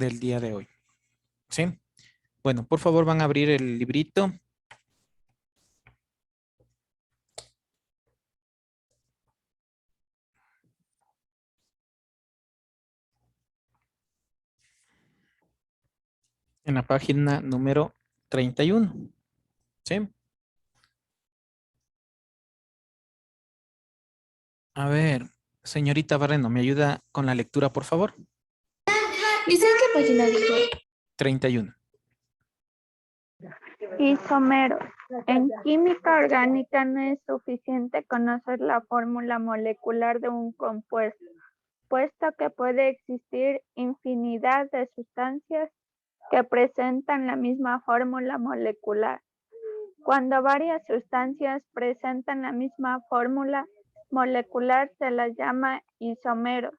del día de hoy. ¿Sí? Bueno, por favor van a abrir el librito. En la página número 31. ¿Sí? A ver, señorita Barreno, ¿me ayuda con la lectura, por favor? ¿Dice en qué página dijo? 31. Isómeros. En química orgánica no es suficiente conocer la fórmula molecular de un compuesto, puesto que puede existir infinidad de sustancias que presentan la misma fórmula molecular. Cuando varias sustancias presentan la misma fórmula molecular se las llama isómeros.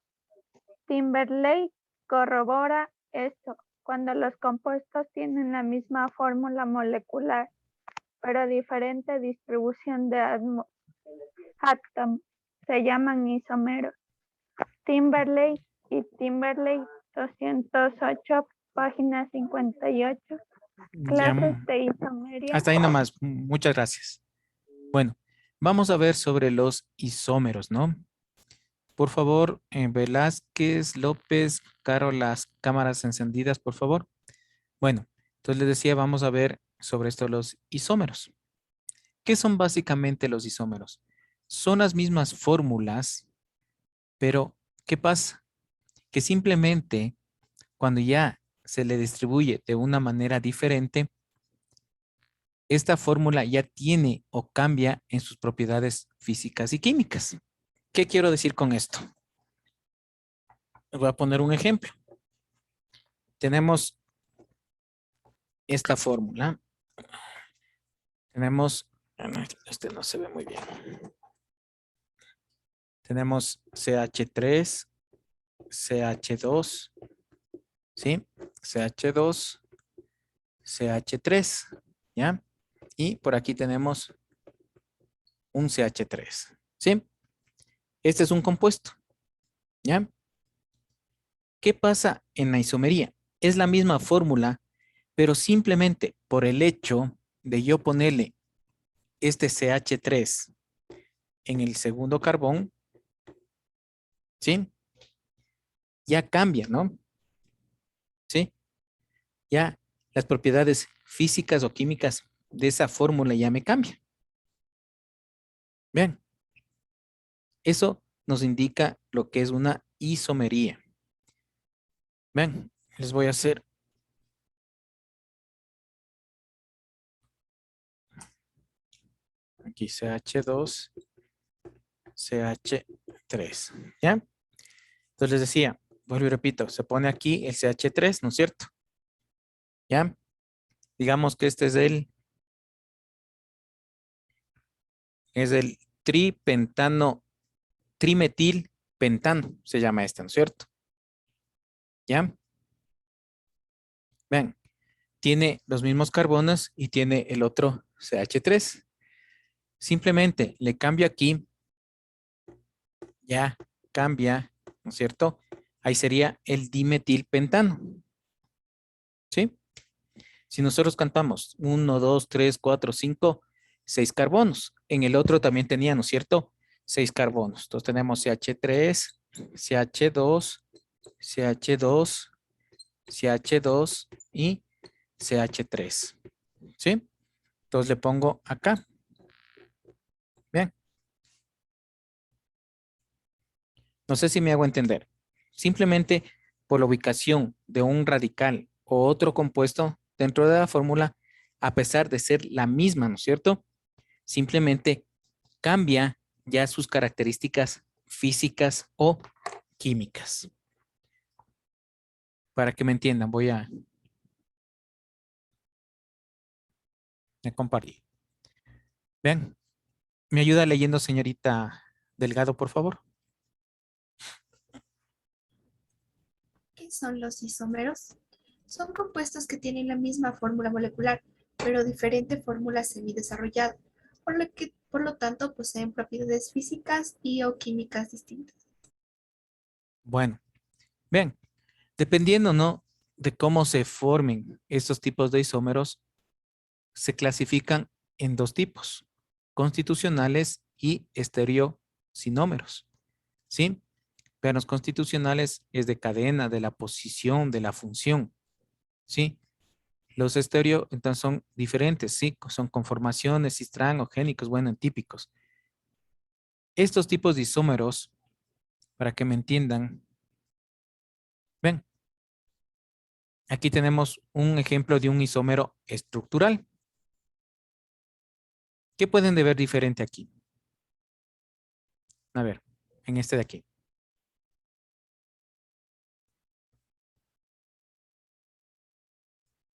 Timberlake corrobora esto cuando los compuestos tienen la misma fórmula molecular, pero diferente distribución de átomos, se llaman isómeros. Timberlake y Timberlake 208, página 58. Clases de isomería. Hasta ahí nomás. Muchas gracias. Bueno, vamos a ver sobre los isómeros, ¿no? Por favor, Velázquez, López, Caro, las cámaras encendidas, por favor. Bueno, entonces les decía, vamos a ver sobre esto los isómeros. ¿Qué son básicamente los isómeros? Son las mismas fórmulas, pero ¿qué pasa? Que simplemente cuando ya se le distribuye de una manera diferente, esta fórmula ya tiene o cambia en sus propiedades físicas y químicas. ¿Qué quiero decir con esto? Les voy a poner un ejemplo. Tenemos esta fórmula. Tenemos, este no se ve muy bien. Tenemos CH3, CH2, ¿sí? CH2, CH3, ¿ya? Y por aquí tenemos un CH3, ¿sí? Este es un compuesto, ¿ya? ¿Qué pasa en la isomería? Es la misma fórmula, pero simplemente por el hecho de yo ponerle este CH3 en el segundo carbón, ¿sí? Ya cambia, ¿no? ¿Sí? Ya las propiedades físicas o químicas de esa fórmula ya me cambian. Vean, eso nos indica lo que es una isomería. Vean, les voy a hacer aquí CH2, CH3, ¿ya? Entonces les decía, vuelvo y repito, se pone aquí el CH3, ¿no es cierto? ¿Ya? Digamos que este es el tripentano, trimetilpentano, se llama este, ¿no es cierto? ¿Ya? Vean, tiene los mismos carbonos y tiene el otro CH3. Simplemente le cambio aquí, ya cambia, ¿no es cierto? Ahí sería el dimetilpentano. ¿Sí? Si nosotros cantamos 1, 2, 3, 4, 5, 6 carbonos. En el otro también tenía, ¿no es cierto? 6 carbonos. Entonces tenemos CH3, CH2, CH2, CH2 y CH3. ¿Sí? Entonces le pongo acá. Bien. No sé si me hago entender. Simplemente por la ubicación de un radical o otro compuesto dentro de la fórmula, a pesar de ser la misma, ¿no es cierto? Simplemente cambia ya sus características físicas o químicas. Para que me entiendan, voy a compartir. Vean, ¿me ayuda leyendo, señorita Delgado, por favor? ¿Qué son los isómeros? Son compuestos que tienen la misma fórmula molecular, pero diferente fórmula semidesarrollada, por lo tanto poseen propiedades físicas y o químicas distintas. Bueno, vean, dependiendo, ¿no? de cómo se formen estos tipos de isómeros, se clasifican en dos tipos, constitucionales y estereosinómeros. ¿Sí? Pero los constitucionales es de cadena, de la posición, de la función. ¿Sí? Los estéreo, entonces, son diferentes, ¿sí? Son conformaciones, cistrán o génicos, bueno, típicos. Estos tipos de isómeros, para que me entiendan, ven, aquí tenemos un ejemplo de un isómero estructural. ¿Qué pueden de ver diferente aquí? A ver, en este de aquí.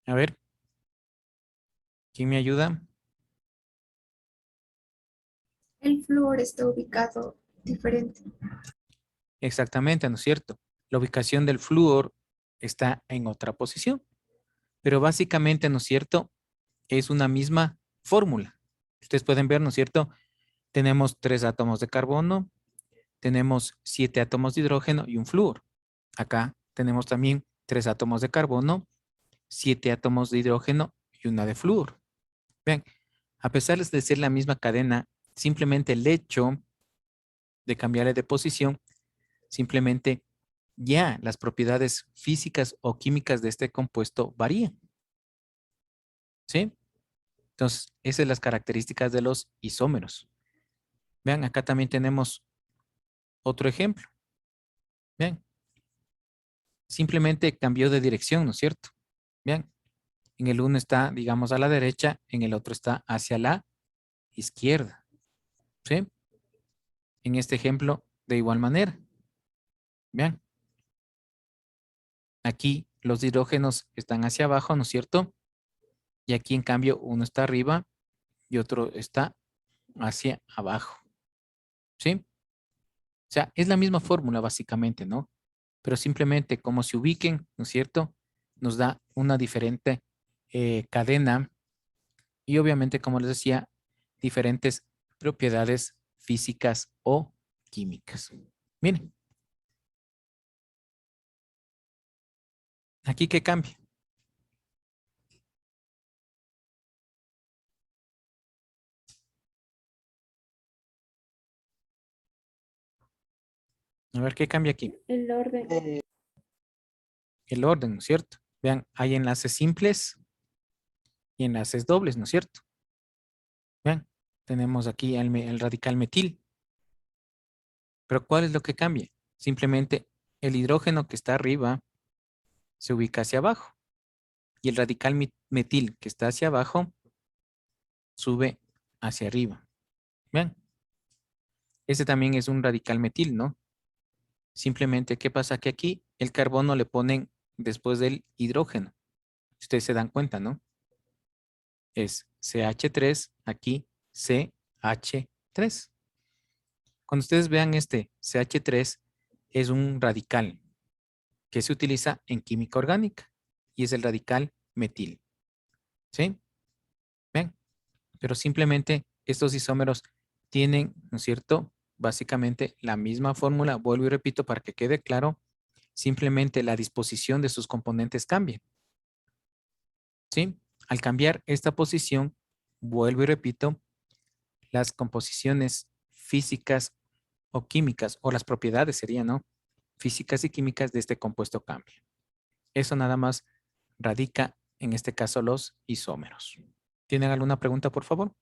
A ver, ¿quién me ayuda? El flúor está ubicado diferente. Exactamente, ¿no es cierto? La ubicación del flúor está en otra posición, pero básicamente, ¿no es cierto? Es una misma fórmula. Ustedes pueden ver, ¿no es cierto? Tenemos 3 átomos de carbono, tenemos 7 átomos de hidrógeno y un flúor. Acá tenemos también 3 átomos de carbono, 7 átomos de hidrógeno y una de flúor. Vean, a pesar de ser la misma cadena, simplemente el hecho de cambiarle de posición, simplemente ya las propiedades físicas o químicas de este compuesto varían. ¿Sí? Entonces, esas son las características de los isómeros. Vean, acá también tenemos otro ejemplo. Vean, simplemente cambió de dirección, ¿no es cierto? Vean, en el uno está, digamos, a la derecha, en el otro está hacia la izquierda. ¿Sí? En este ejemplo, de igual manera. Vean, aquí los hidrógenos están hacia abajo, ¿no es cierto? Y aquí, en cambio, uno está arriba y otro está hacia abajo. ¿Sí? O sea, es la misma fórmula básicamente, ¿no? Pero simplemente como se ubiquen, ¿no es cierto? Nos da una diferente cadena y obviamente, como les decía, diferentes propiedades físicas o químicas. Miren, aquí qué cambia. A ver qué cambia aquí. El orden. El orden, ¿no es cierto? Vean, hay enlaces simples y enlaces dobles, ¿no es cierto? Vean, tenemos aquí el radical metil. Pero ¿cuál es lo que cambia? Simplemente el hidrógeno que está arriba se ubica hacia abajo y el radical metil que está hacia abajo sube hacia arriba. Vean, ese también es un radical metil, ¿no? Simplemente, ¿qué pasa? Que aquí el carbono le ponen después del hidrógeno. Ustedes se dan cuenta, ¿no? Es CH3, aquí CH3. Cuando ustedes vean este CH3, es un radical que se utiliza en química orgánica y es el radical metil. ¿Sí? ¿Ven? Pero simplemente estos isómeros tienen, ¿no es cierto? Básicamente la misma fórmula, vuelvo y repito para que quede claro, simplemente la disposición de sus componentes cambia. ¿Sí? Al cambiar esta posición, vuelvo y repito, las composiciones físicas o químicas, o las propiedades serían, ¿no? Físicas y químicas de este compuesto cambian. Eso nada más radica, en este caso, los isómeros. ¿Tienen alguna pregunta, por favor?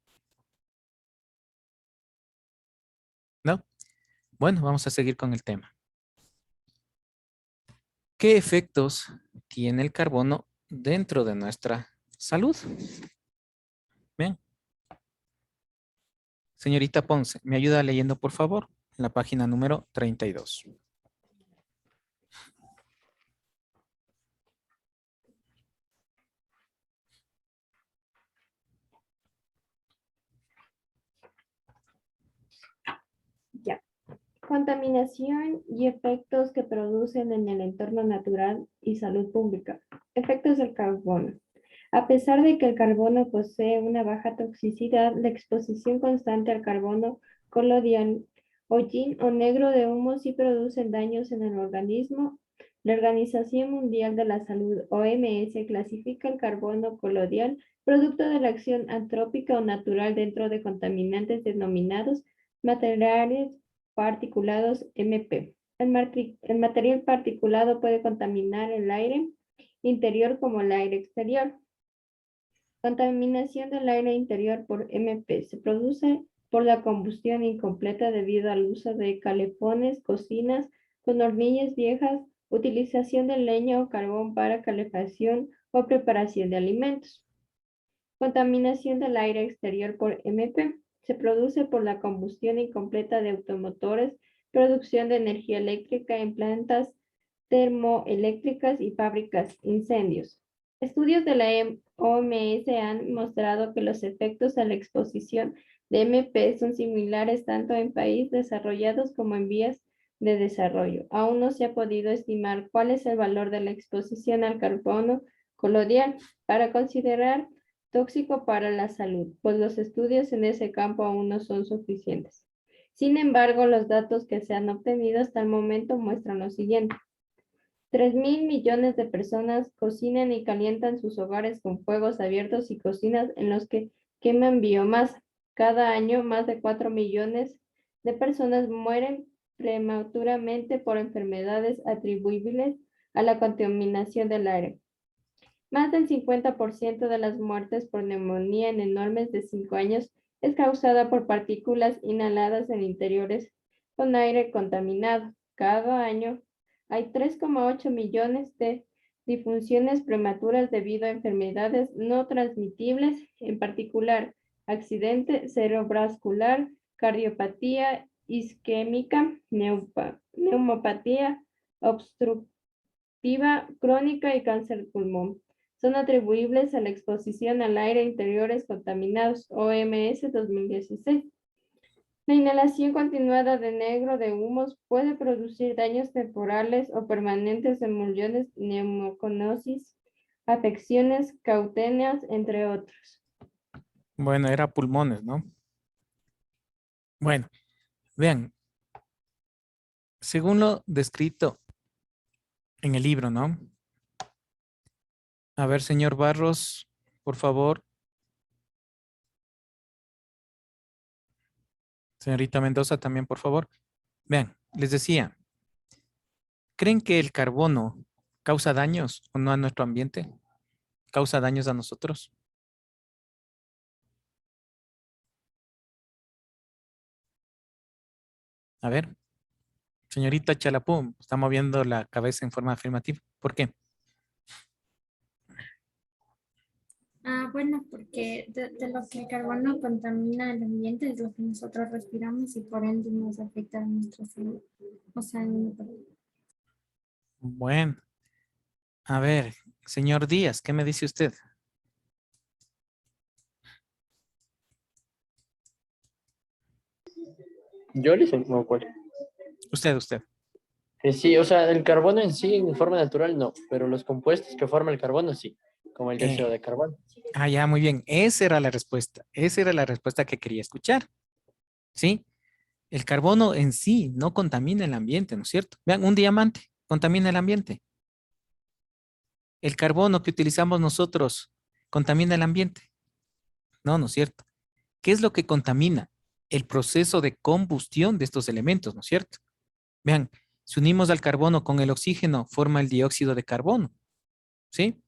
¿No? Bueno, vamos a seguir con el tema. ¿Qué efectos tiene el carbono dentro de nuestra salud? Bien. Señorita Ponce, ¿me ayuda leyendo, por favor? En la página número 32. Ya. Contaminación y efectos que producen en el entorno natural y salud pública. Efectos del carbono. A pesar de que el carbono posee una baja toxicidad, la exposición constante al carbono colodial, hollín o negro de humo sí producen daños en el organismo La Organización Mundial de la Salud, OMS, clasifica el carbono colodial, producto de la acción antrópica o natural dentro de contaminantes denominados materiales particulados MP. El material particulado puede contaminar el aire interior como el aire exterior. Contaminación del aire interior por MP se produce por la combustión incompleta debido al uso de calefones, cocinas con hornillas viejas, utilización de leña o carbón para calefacción o preparación de alimentos. Contaminación del aire exterior por MP se produce por la combustión incompleta de automotores, producción de energía eléctrica en plantas termoeléctricas y fábricas, incendios. Estudios de la OMS han mostrado que los efectos a la exposición de MP son similares tanto en países desarrollados como en vías de desarrollo. Aún no se ha podido estimar cuál es el valor de la exposición al carbono colodial para considerar tóxico para la salud, pues los estudios en ese campo aún no son suficientes. Sin embargo, los datos que se han obtenido hasta el momento muestran lo siguiente. 3.000 millones de personas cocinan y calientan sus hogares con fuegos abiertos y cocinas en los que queman biomasa. Cada año, más de 4 millones de personas mueren prematuramente por enfermedades atribuibles a la contaminación del aire. Más del 50% de las muertes por neumonía en menores de 5 años es causada por partículas inhaladas en interiores con aire contaminado. Cada año hay 3,8 millones de difunciones prematuras debido a enfermedades no transmitibles, en particular accidente cerebrovascular, cardiopatía isquémica, neumopatía obstructiva crónica y cáncer de pulmón. Son atribuibles a la exposición al aire interiores contaminados, OMS 2016. La inhalación continuada de negro de humos puede producir daños temporales o permanentes, emulsiones, neumoconosis, afecciones cutáneas, entre otros. Bueno, era pulmones, ¿no? Bueno, vean, según lo descrito en el libro, ¿no? A ver, señor Barros, por favor. Señorita Mendoza, también, por favor. Vean, les decía, ¿creen que el carbono causa daños o no a nuestro ambiente? ¿Causa daños a nosotros? A ver, señorita Chalapú, está moviendo la cabeza en forma afirmativa. ¿Por qué? Bueno, porque de lo que el carbono contamina el ambiente es lo que nosotros respiramos y por ende nos afecta a nuestra salud. O sea, Bueno, a ver, señor Díaz, ¿qué me dice usted? Yo le hice como cual. Usted. Sí, o sea, el carbono en sí, en forma natural, no, pero los compuestos que forman el carbono, sí, como el dióxido de carbono. Ya, muy bien. Esa era la respuesta. Esa era la respuesta que quería escuchar. ¿Sí? El carbono en sí no contamina el ambiente, ¿no es cierto? Vean, un diamante contamina el ambiente. El carbono que utilizamos nosotros contamina el ambiente. No, no es cierto. ¿Qué es lo que contamina? El proceso de combustión de estos elementos, ¿no es cierto? Vean, si unimos al carbono con el oxígeno, forma el dióxido de carbono, ¿sí?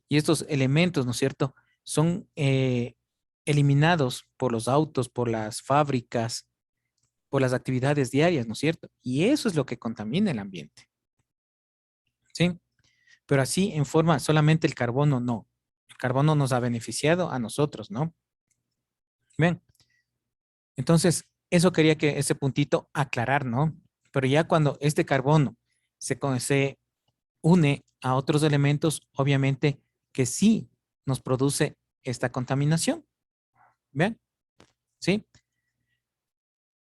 Y estos elementos, ¿no es cierto?, son eliminados por los autos, por las fábricas, por las actividades diarias, ¿no es cierto? Y eso es lo que contamina el ambiente, ¿sí? Pero así, en forma, solamente el carbono, no. El carbono nos ha beneficiado a nosotros, ¿no? Ven. Entonces, eso quería que ese puntito aclarar, ¿no? Pero ya cuando este carbono se une a otros elementos, obviamente que sí nos produce esta contaminación. ¿Ven? ¿Sí?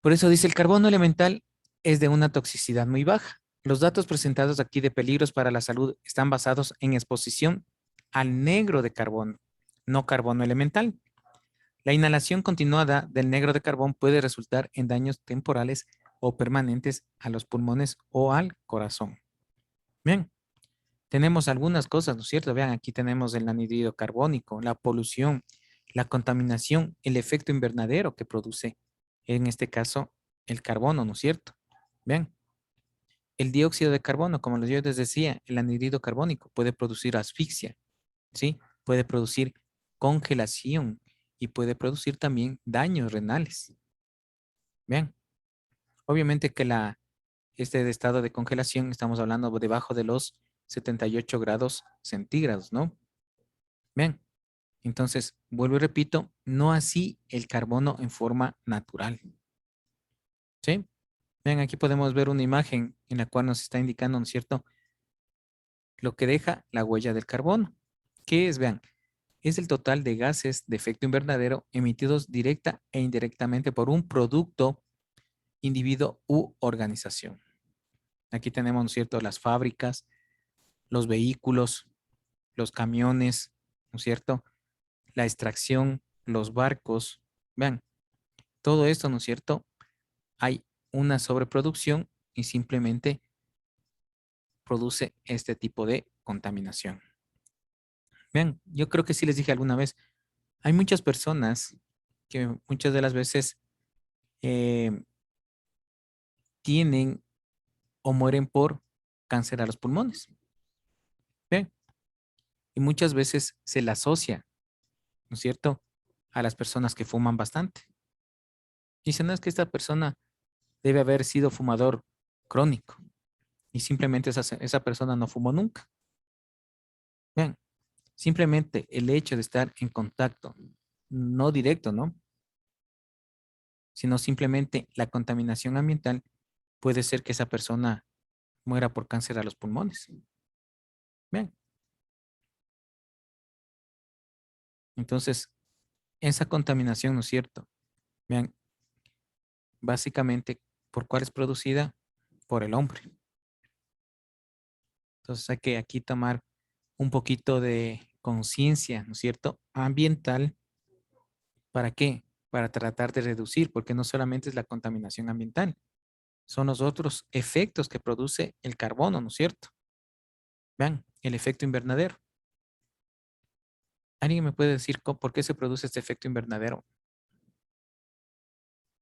Por eso dice, el carbono elemental es de una toxicidad muy baja. Los datos presentados aquí de peligros para la salud están basados en exposición al negro de carbono, no carbono elemental. La inhalación continuada del negro de carbón puede resultar en daños temporales o permanentes a los pulmones o al corazón. Bien, Tenemos algunas cosas, ¿no es cierto? Vean, aquí tenemos el anhídrido carbónico, la polución, la contaminación, el efecto invernadero que produce, en este caso, el carbono, ¿no es cierto? Vean, el dióxido de carbono, como yo les decía, el anhídrido carbónico puede producir asfixia, ¿sí? Puede producir congelación y puede producir también daños renales. Vean, obviamente que este estado de congelación, estamos hablando debajo de los 78 grados centígrados, ¿no? Vean, entonces, vuelvo y repito, no así el carbono en forma natural, ¿sí? Vean, aquí podemos ver una imagen en la cual nos está indicando, ¿no es cierto?, lo que deja la huella del carbono. ¿Qué es? Vean, es el total de gases de efecto invernadero emitidos directa e indirectamente por un producto, individuo u organización. Aquí tenemos, ¿no es cierto?, las fábricas, los vehículos, los camiones, ¿no es cierto?, la extracción, los barcos. Vean, todo esto, ¿no es cierto?, hay una sobreproducción y simplemente produce este tipo de contaminación. Vean, yo creo que sí les dije alguna vez, hay muchas personas que muchas de las veces eh, tienen o mueren por cáncer a los pulmones. Vean, y muchas veces se le asocia, ¿no es cierto?, a las personas que fuman bastante. Dicen, no, es que esta persona debe haber sido fumador crónico y simplemente esa persona no fumó nunca. Vean, simplemente el hecho de estar en contacto, no directo, ¿no?, sino simplemente la contaminación ambiental puede ser que esa persona muera por cáncer a los pulmones. Vean, entonces, esa contaminación, ¿no es cierto? Vean, básicamente, ¿por cuál es producida? Por el hombre. Entonces hay que aquí tomar un poquito de conciencia, ¿no es cierto?, ambiental. ¿Para qué? Para tratar de reducir, porque no solamente es la contaminación ambiental, son los otros efectos que produce el carbono, ¿no es cierto? Vean, el efecto invernadero. ¿Alguien me puede decir por qué se produce este efecto invernadero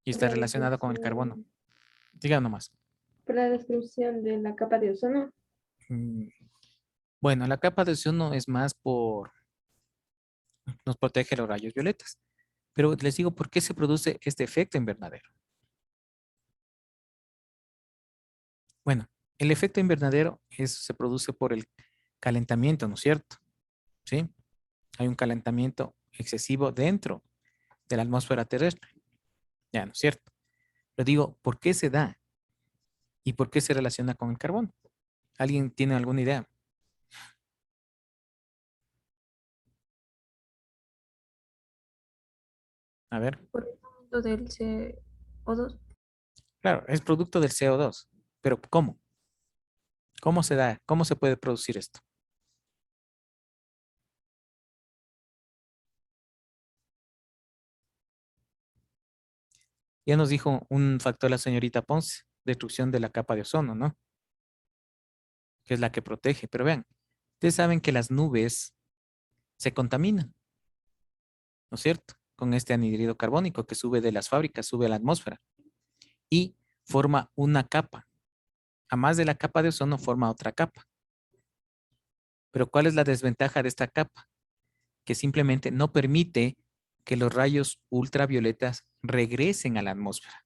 y Por está la relacionado con el carbono? destrucción, Diga nomás. por la destrucción de la capa de ozono. Mm, Bueno, la capa de ozono es más nos protege los rayos violetas. Pero les digo, ¿por qué se produce este efecto invernadero? Bueno, el efecto invernadero se produce por el calentamiento, ¿no es cierto? ¿Sí? Hay un calentamiento excesivo dentro de la atmósfera terrestre. Ya, ¿no es cierto? Pero digo, ¿por qué se da? ¿Y por qué se relaciona con el carbono? ¿Alguien tiene alguna idea? A ver. Por el aumento del CO2. Claro, es producto del CO2. Pero ¿cómo? ¿Cómo se da? ¿Cómo se puede producir esto? Ya nos dijo un factor la señorita Ponce, destrucción de la capa de ozono, ¿no? Que es la que protege. Pero vean, ustedes saben que las nubes se contaminan, ¿no es cierto?, con este anhídrido carbónico que sube de las fábricas, sube a la atmósfera y forma una capa. A más de la capa de ozono, forma otra capa. Pero ¿cuál es la desventaja de esta capa? Que simplemente no permite que los rayos ultravioletas regresen a la atmósfera.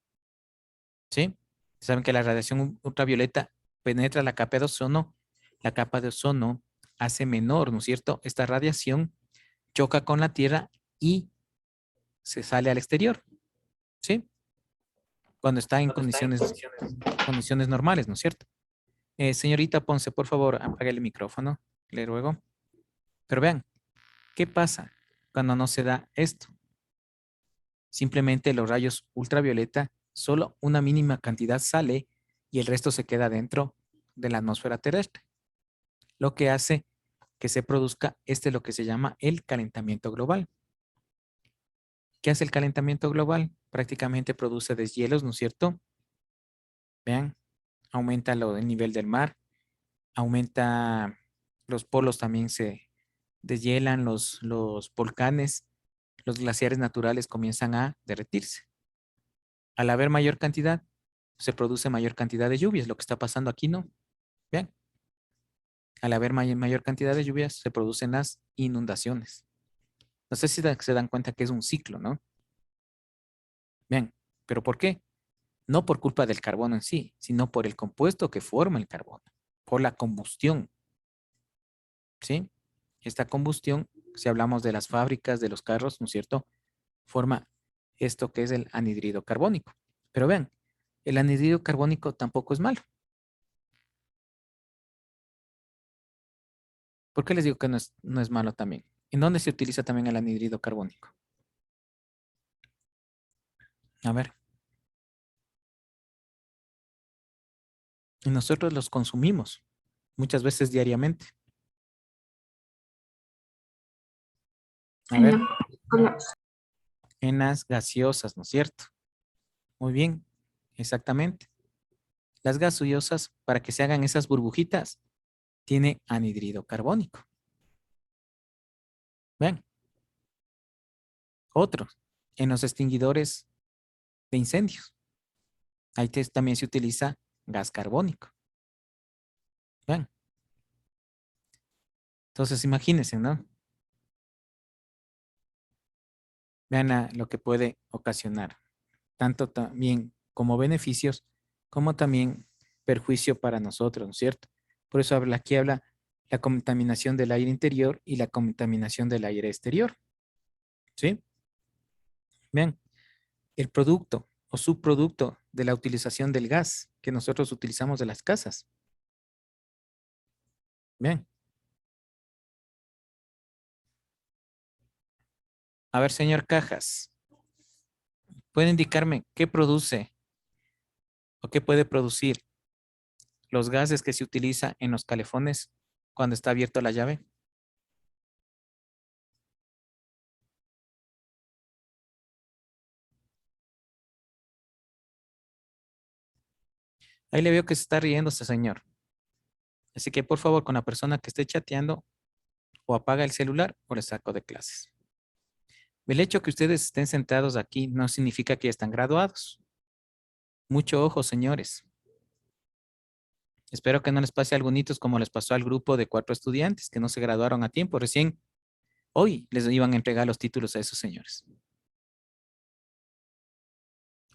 ¿Sí? Saben que la radiación ultravioleta penetra la capa de ozono. La capa de ozono hace menor, ¿no es cierto?, esta radiación, choca con la Tierra y se sale al exterior. ¿Sí? Cuando está en condiciones normales, ¿no es cierto? Señorita Ponce, por favor, apague el micrófono, le ruego. Pero vean, ¿qué pasa cuando no se da esto? Simplemente los rayos ultravioleta, solo una mínima cantidad sale y el resto se queda dentro de la atmósfera terrestre, lo que hace que se produzca lo que se llama el calentamiento global. ¿Qué hace el calentamiento global? Prácticamente produce deshielos, ¿no es cierto? Vean, aumenta el nivel del mar, aumenta los polos también se deshielan, los volcanes, los glaciares naturales comienzan a derretirse. Al haber mayor cantidad, se produce mayor cantidad de lluvias. Lo que está pasando aquí, ¿no? Bien. Al haber mayor cantidad de lluvias, se producen las inundaciones. No sé si se dan cuenta que es un ciclo, ¿no? Bien, pero ¿por qué? No por culpa del carbono en sí, sino por el compuesto que forma el carbono, por la combustión, ¿sí? Esta combustión, si hablamos de las fábricas, de los carros, ¿no es cierto? Forma esto que es el anhídrido carbónico. Pero vean, el anhídrido carbónico tampoco es malo. ¿Por qué les digo que no es malo también? ¿En dónde se utiliza también el anhídrido carbónico? A ver. Y nosotros los consumimos muchas veces diariamente. A ver, en las gaseosas, ¿no es cierto? Muy bien, exactamente. Las gaseosas, para que se hagan esas burbujitas, tiene anhídrido carbónico. Vean, otros, en los extinguidores de incendios. Ahí también se utiliza gas carbónico. Vean. Entonces, imagínense, ¿no? Vean lo que puede ocasionar, tanto también como beneficios, como también perjuicio para nosotros, ¿no es cierto? Por eso aquí habla la contaminación del aire interior y la contaminación del aire exterior, ¿sí? Vean, el producto o subproducto de la utilización del gas que nosotros utilizamos de las casas. Vean. A ver, señor Cajas, ¿puede indicarme qué produce o qué puede producir los gases que se utiliza en los calefones cuando está abierta la llave? Ahí le veo que se está riendo este señor. Así que por favor, con la persona que esté chateando, o apaga el celular o le saco de clases. El hecho que ustedes estén sentados aquí no significa que ya están graduados. Mucho ojo, señores. Espero que no les pase algo hitos como les pasó al grupo de 4 estudiantes que no se graduaron a tiempo. Recién hoy les iban a entregar los títulos a esos señores.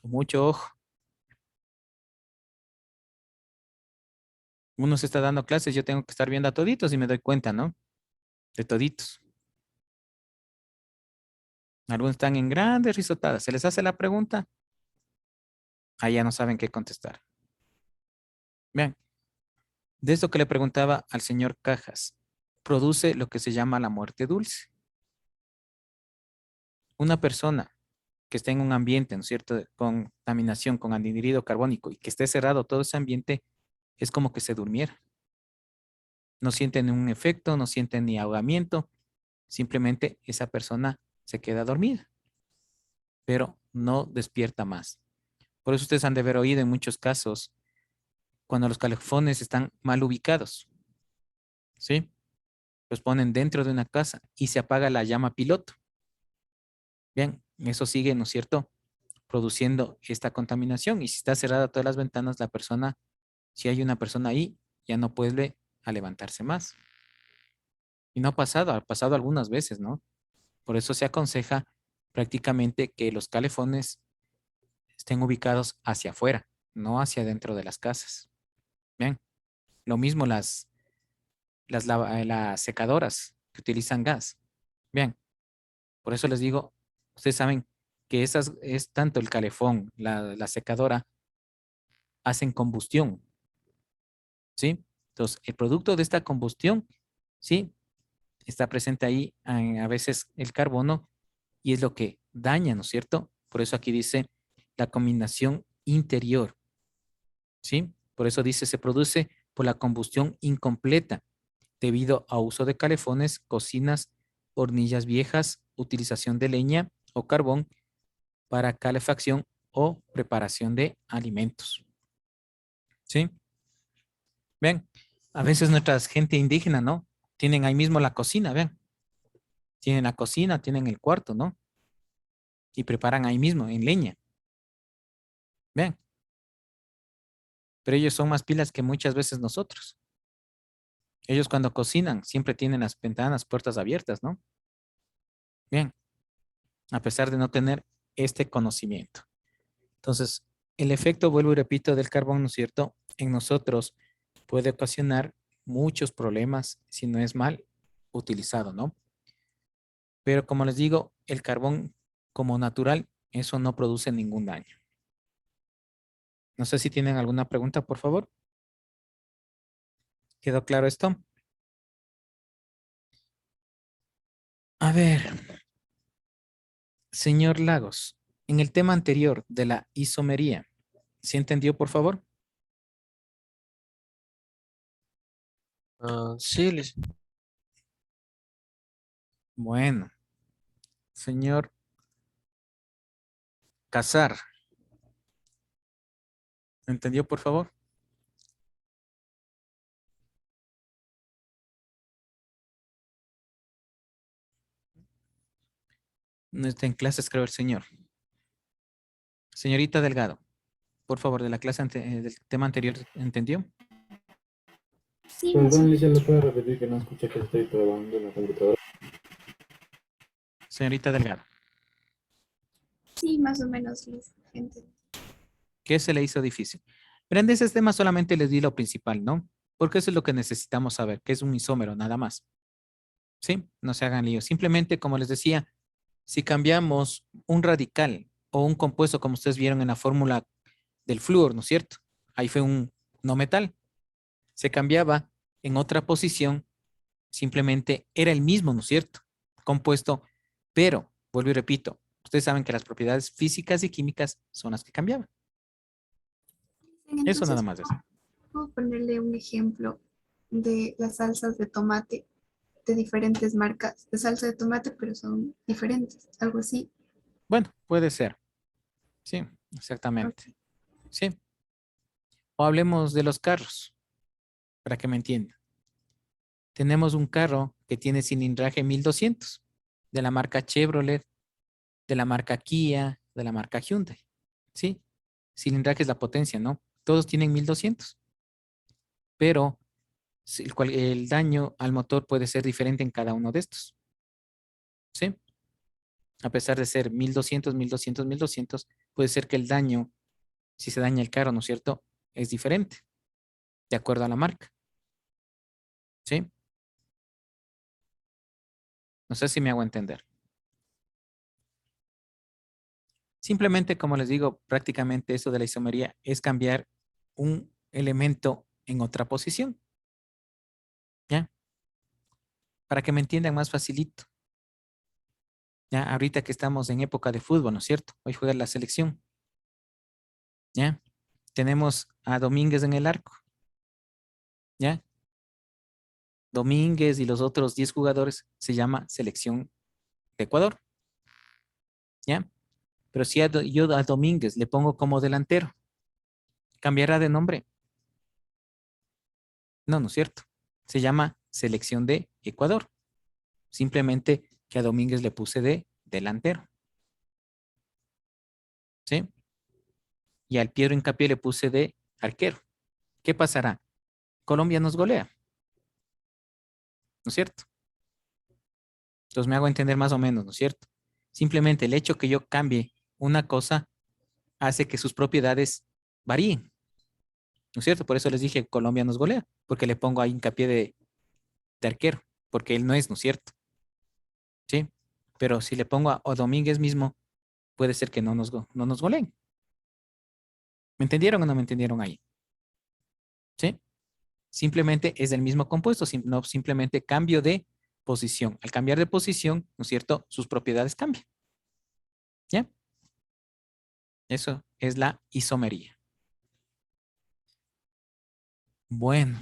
Mucho ojo. Uno se está dando clases, yo tengo que estar viendo a toditos y me doy cuenta, ¿no? De toditos. Algunos están en grandes risotadas. Se les hace la pregunta, ahí ya no saben qué contestar. Vean, de esto que le preguntaba al señor Cajas, produce lo que se llama la muerte dulce. Una persona que esté en un ambiente, ¿no es cierto?, de contaminación con anhídrido carbónico y que esté cerrado todo ese ambiente, es como que se durmiera. No siente ningún efecto, no siente ni ahogamiento, simplemente esa persona se queda dormida, pero no despierta más. Por eso ustedes han de haber oído en muchos casos cuando los calefones están mal ubicados, ¿sí? Los ponen dentro de una casa y se apaga la llama piloto. Bien, eso sigue, ¿no es cierto?, produciendo esta contaminación. Y si está cerrada todas las ventanas, la persona, si hay una persona ahí, ya no puede a levantarse más. Y no ha pasado algunas veces, ¿no? Por eso se aconseja prácticamente que los calefones estén ubicados hacia afuera, no hacia dentro de las casas. Bien, lo mismo las secadoras que utilizan gas. Bien, por eso les digo, ustedes saben que esas es tanto el calefón, la secadora, hacen combustión, ¿sí? Entonces, el producto de esta combustión, ¿sí?, está presente ahí a veces el carbono y es lo que daña, ¿no es cierto? Por eso aquí dice la combinación interior, ¿sí? Por eso dice se produce por la combustión incompleta debido a uso de calefones, cocinas, hornillas viejas, utilización de leña o carbón para calefacción o preparación de alimentos, ¿sí? Ven, a veces nuestra gente indígena, ¿no?, Tienen ahí mismo la cocina, vean. Tienen la cocina, tienen el cuarto, ¿no? Y preparan ahí mismo, en leña. Vean. Pero ellos son más pilas que muchas veces nosotros. Ellos cuando cocinan siempre tienen las ventanas, puertas abiertas, ¿no? Bien, a pesar de no tener este conocimiento. Entonces, el efecto, vuelvo y repito, del carbón, ¿no es cierto? En nosotros puede ocasionar muchos problemas si no es mal utilizado, ¿no? Pero como les digo, el carbón como natural, eso no produce ningún daño. No sé si tienen alguna pregunta, por favor. ¿Quedó claro esto? A ver, señor Lagos, en el tema anterior de la isomería, ¿se entendió, por favor? Sí, Bueno, señor Casar, ¿entendió, por favor? No está en clases, creo, el señor. Señorita Delgado, por favor, de la clase del tema anterior, ¿entendió? Sí, más o Perdón, Alicia, ¿lo puedo repetir que no escuché que estoy probando en la computadora? Señorita Delgado, sí, más o menos, Liz, gente. ¿qué se le hizo difícil? Pero en ese tema solamente les di lo principal, ¿no? Porque eso es lo que necesitamos saber, que es un isómero, nada más. ¿Sí? No se hagan lío. Simplemente, como les decía, si cambiamos un radical o un compuesto, como ustedes vieron en la fórmula del flúor, ¿no es cierto? Ahí fue un no metal. Se cambiaba en otra posición, simplemente era el mismo, ¿no es cierto? Compuesto, pero, vuelvo y repito, ustedes saben que las propiedades físicas y químicas son las que cambiaban. Eso nada Entonces, más es. puedo ponerle un ejemplo de las salsas de tomate de diferentes marcas de salsa de tomate, pero son diferentes, algo así. Bueno, puede ser. Sí, Ok. exactamente. Sí. O hablemos de los carros, para que me entiendan. Tenemos un carro que tiene cilindraje 1200, de la marca Chevrolet, de la marca Kia, de la marca Hyundai. ¿Sí? Cilindraje es la potencia, ¿no? Todos tienen 1200, pero el daño al motor puede ser diferente en cada uno de estos. ¿Sí? A pesar de ser 1200, 1200, 1200, puede ser que el daño, si se daña el carro, ¿no es cierto?, es diferente, de acuerdo a la marca. ¿Sí? No sé si me hago entender. Simplemente, como les digo, prácticamente eso de la isomería es cambiar un elemento en otra posición. ¿Ya? Para que me entiendan más facilito. Ya, ahorita que estamos en época de fútbol, ¿no es cierto? Hoy juega la selección. ¿Ya? Tenemos a Domínguez en el arco. ¿Ya? Domínguez y los otros 10 jugadores se llama selección de Ecuador. ¿Ya? Pero si yo a Domínguez le pongo como delantero, ¿cambiará de nombre? No, no es cierto. Se llama selección de Ecuador. Simplemente que a Domínguez le puse de delantero. ¿Sí? Y al Piero Hincapié le puse de arquero. ¿Qué pasará? Colombia nos golea, ¿no es cierto? Entonces me hago entender más o menos, ¿no es cierto? Simplemente el hecho que yo cambie una cosa hace que sus propiedades varíen, ¿no es cierto? Por eso les dije Colombia nos golea, porque le pongo ahí hincapié de arquero, porque él no es, ¿no es cierto? ¿Sí? Pero si le pongo a Domínguez mismo, puede ser que no nos goleen. ¿Me entendieron o no me entendieron ahí? ¿Sí? Simplemente es el mismo compuesto, no simplemente cambio de posición. Al cambiar de posición, ¿no es cierto? Sus propiedades cambian. ¿Ya? Eso es la isomería. Bueno,